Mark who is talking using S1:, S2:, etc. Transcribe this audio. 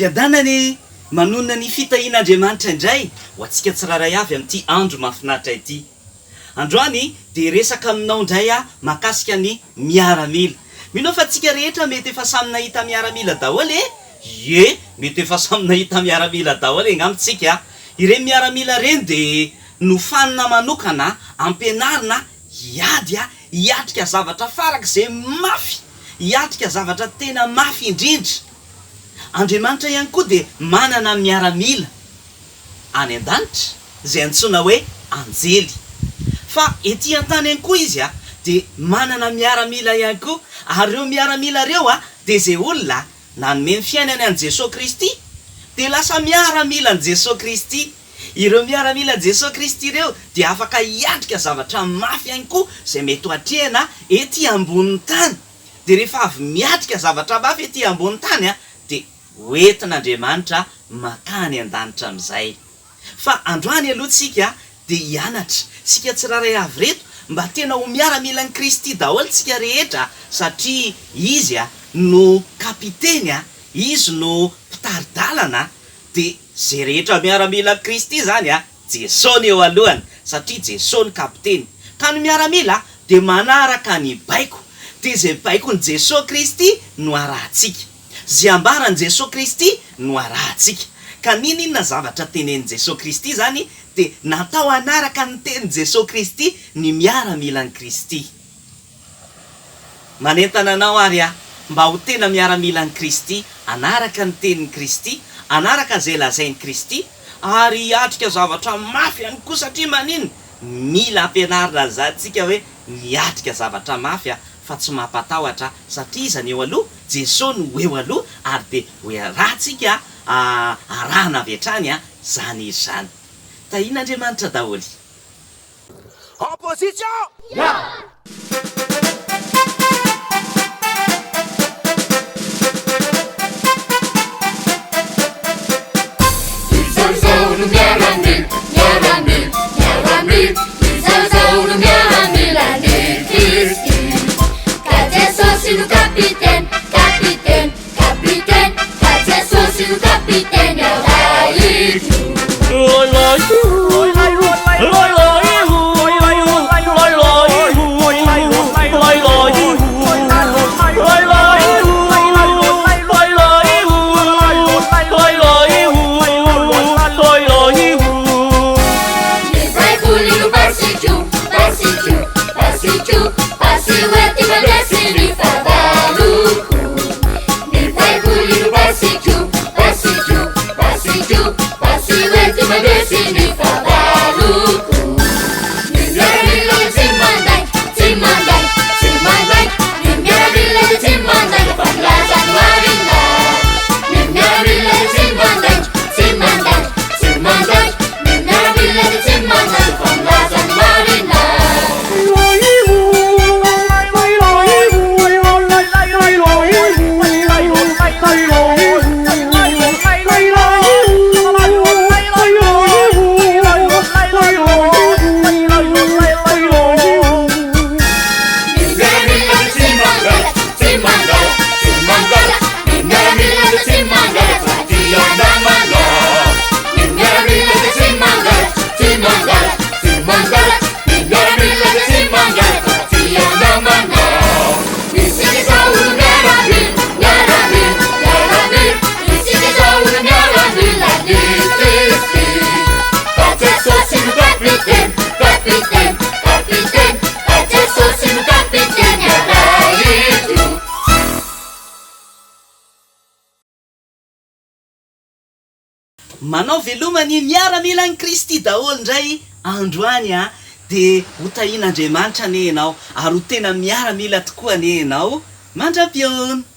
S1: fiadanany manonona ny fitahian'Andriamanitra indray ho antsika tsiraray avy amin'ity andro mahafinaritra ity. Androany dia resaka aminao indray mahakasika ny miaramila. Mino fa antsika rehetra mety efa samy nahita miaramila daholo e? Mety efa samy nahita miaramila daholo ngamitsika. Ireny miaramila reny dia nofanina manokana ampianarina hiady hiatrika zavatra farak'izay mafy, hiatrika zavatra tena mafy indrindra. Andriamanitra ihany koa dia manana miaramila any an-danitra izay antsoina hoe anjely. Fa ety an-tany ihany koa izy dia manana miaramila ihany koa, ary ireo miaramila ireo dia izay olona nanome ny fiainany an' Jesosy Kristy dia lasa miaramila an' Jesosy Kristy. Ireo miaramila Jesosy Kristy ireo dia afaka hiatrika zavatra mafy ihany koa izay mety ho atrehana ety ambonin'ny tany. Dia rehefa avy miatrika zavatra mafy ety ambonin'ny tany dia hoentin'Andriamanitra makany an-danitra amin'izay. Fa androany aloha tsika dia hianatra, sika tsiraray avy reto mba tena ho miaramila an'i Kristy daholo tsika rehetra, satria izy no kapiteny, izy no mpitaridalana. Dia zay rehetra miaramila Kristy zany Jesosy eo alohany, satria Jesosy ny kapiteny. Ka ny miaramila dia manaraka ny baiko, dia izay baikon' Jesosy Kristy no arahantsika, zay ambaran' Jesosy Kristy no arahantsika. Ka ninona zavatra tenenin' Jesosy Kristy zany dia natao anaraka ny tenin' Jesosy Kristy ny miaramila an'i Kristy. Manentana anao ary mba ho tena miaramila an'i Kristy, anaraka ny tenin'i Kristy, anaraka izay lazain'i Kristy, ary hiatrika zavatra mafy ihany koa, satria manino mila ampianarina zantsika hoe miatrika zavatra mafy fa tsy mampatahotra, satria izany eo aloha Jesosy no eo aloha, ary dia hoe rahantsika arahana avy hatrany zany izy zany. Tahian'Andriamanitra daholo.
S2: Opposition!
S3: No capitán, capitán, capitán, Jesús no capitán,
S1: manao velomany miaramila an'i Kristy daholo indray androany dia ho tahian'Andriamanitra anie ianao, ary ho tena miaramila tokoa anie ianao. Mandra-piona.